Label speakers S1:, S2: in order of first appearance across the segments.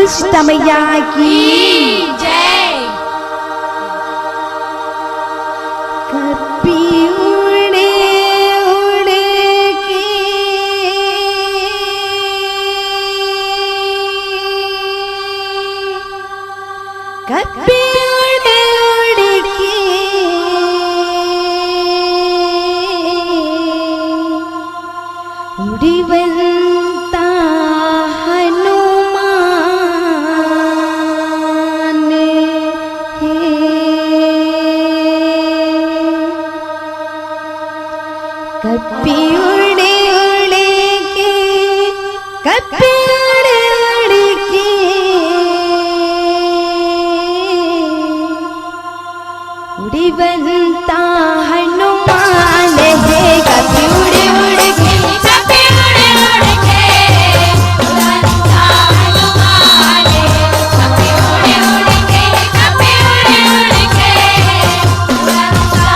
S1: दुष्ट मैया की
S2: जय।
S1: कभी उड़े उड़े के कभी उड़े उड़े के उड़ी बनता कभी उड़े उड़े के कभी उड़े उड़े के उड़ी बनता हनुमान है। कभी उड़े उड़े के
S2: कभी उड़े उड़े के बनता हनुमान है। कभी उड़े उड़े के कभी उड़े उड़े के बनता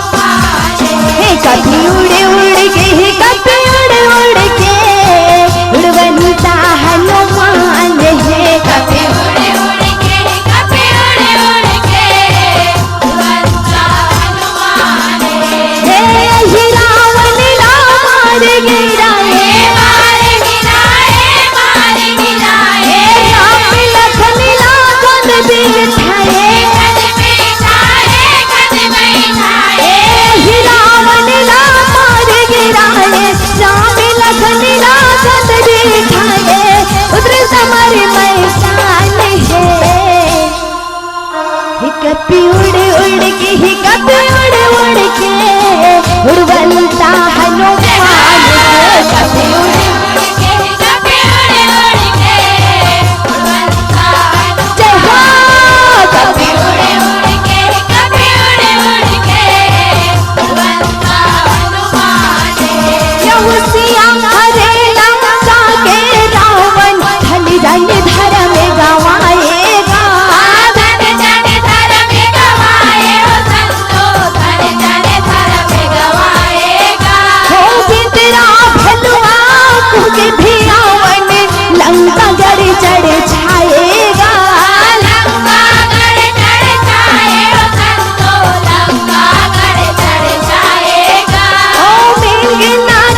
S2: हनुमान है।
S1: कभी उड़े उड़े के कभी उड़े उड़े के उड़ बनता हनुमान है।
S2: कभी उड़े उड़े के कभी उड़े उड़े के बनता हनुमान है।
S1: हे रावण मार गिराए
S2: मार गिराए मार गिराए
S1: राम लखन लागन बिठाए
S2: कद बैठाए कद बैठाए
S1: हे रावण मार गिराए राम लखन लागन बिठाए उधर समर मैदान है। कभी उड़ उड़ के ही कभी उड़ उड़ के उड़ बनता हनुमान है।
S2: कभी उड़े उड़े के कभी उड़े उड़े के बनता
S1: जय हो
S2: कभी उड़े उड़े के कभी उड़े उड़े के बनता हनुमान है।
S1: यहुसिया हरे लंका के रावण धन धन धर्म गवाएगा
S2: धन जन धर्म गवाए हो संतो धन जन धर्म गवाएगा।
S1: हो बिंदरा भलुआ कुके भी रावण लंका गढ़ चढ़ छाएगा
S2: लंका गढ़ चढ़ जाए हो संतो लंका गढ़ चढ़ जाएगा।
S1: ओ मेघनाथ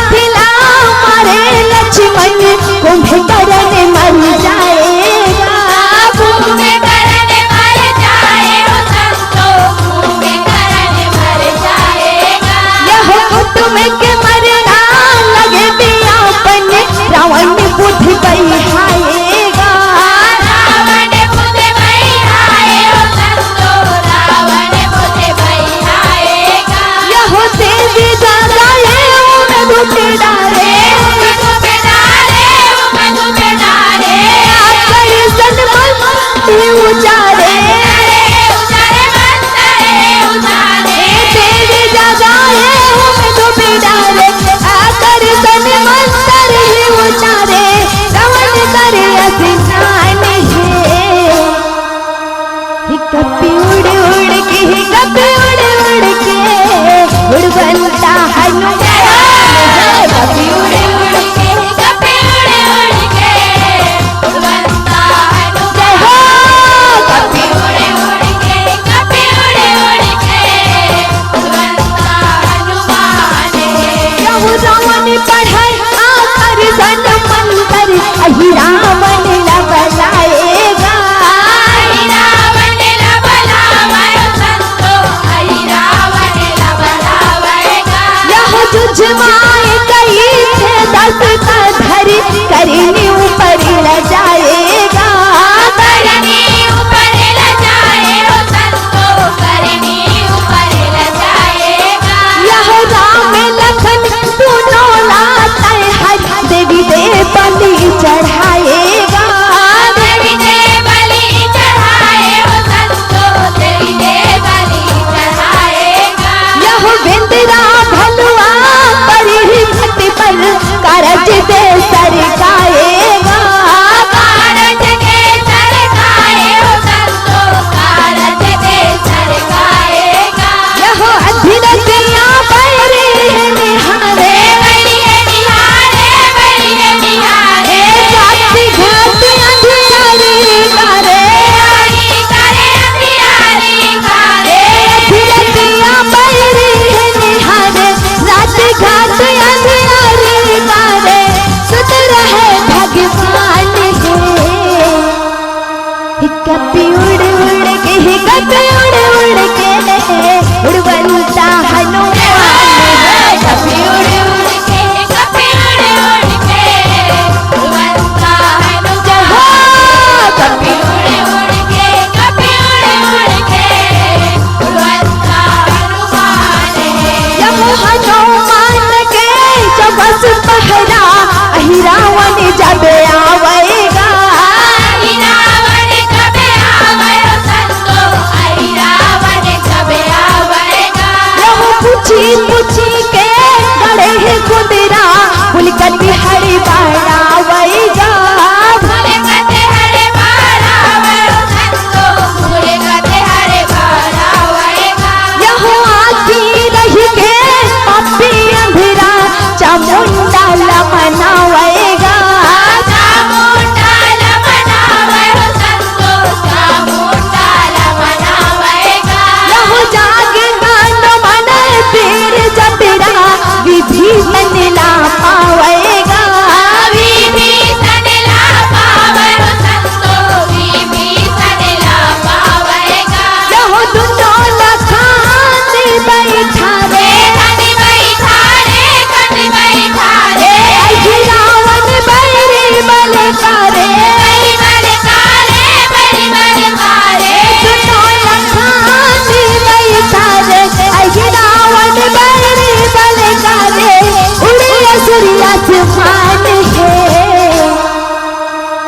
S1: पहरा अहिरावन जब आवेगा
S2: अहिरावन जब आवे हो संतो अहिरावन जब आवेगा
S1: यहो पूछी पूछी के गड़े है कुंदरा बुलकत हरी बाड़ावेगा
S2: बुलकत हरे बाड़ावे हो संतो बुलकत हरे बाड़ावेगा
S1: यहो आती रही के पापी अंधेरा चामुंडा मनावेगा
S2: चामुंडा मनावे हो संतो चामुंडा मनावेगा
S1: यहो जागेगा न मन पीर जबरा विधि मनला पावेगा
S2: विभीषण ला पावे हो संतो विभीषण ला पावेगा
S1: यहो दुनो लखानी बैठा रे
S2: कनि बैठा रे कनि बैठा रे
S1: अहिरावन बैरी बलकारे
S2: बड़ी बलकारे बड़ी बलकारे
S1: दुनो लखानी बैठा रे अहिरावन बैरी बलकारे उड़े सूर्य आसमान है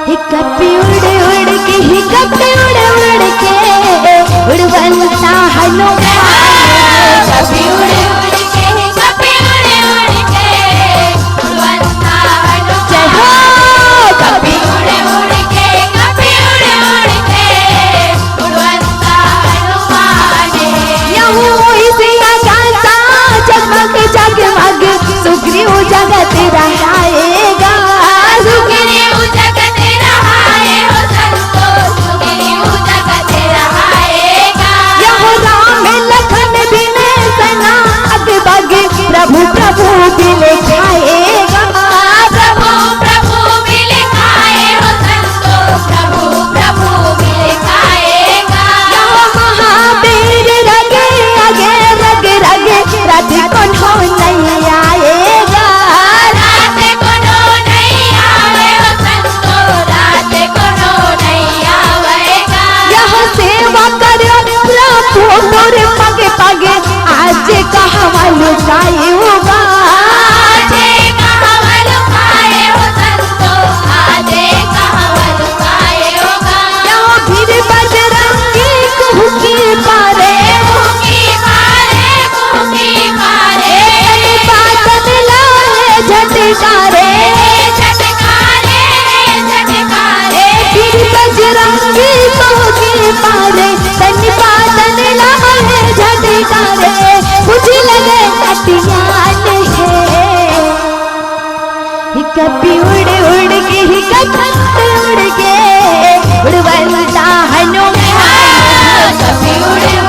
S1: हिकपी उड़ उड़ के हिकपी उड़ उड़ के उड़वंता हनुमान
S2: कभी उड़ उड़ के कभी उड़ उड़ के उड़वंता हनुमान
S1: जय हो
S2: कभी उड़ उड़ के कभी उड़ उड़ के उड़वंता हनुमान
S1: यहूं इसिया गाता जगमग जगमग सुग्रीव जगत रहाएगा
S2: सुग्रीव जगत रहाए हो संतो सुग्रीव जगत रहाएगा
S1: यहो राम लखन बिन सना अग बग प्रभु प्रभु बिन खाएगा
S2: प्रभु प्रभु मिल खाए हो संतो प्रभु प्रभु मिल खाएगा
S1: यहो महावीर रगे अगे रग रग रथ कौन नहीं आएगा
S2: रात को नो नहीं आवे हो संतो रात को नो नहीं आवेगा
S1: यह सेवा करो प्रभु मोर पगे पगे आज कहवा लुटाएगा
S2: आजे कहाँ लुकाए हो संतो आजे कहाँ लुकाए होगा
S1: यह फिर बजरंगी कुहकी पारे
S2: कुकी मारे
S1: बादल लाए झटकारे
S2: झटकारे झटकारे
S1: फिर बजरंगी कुहकी पारे तन बादल लाए झटकारे मुझे लगे अटियान है हिकपी उड़ उड़ के हिकपी उड़ के उड़वंता हनुमान
S2: कभी उड़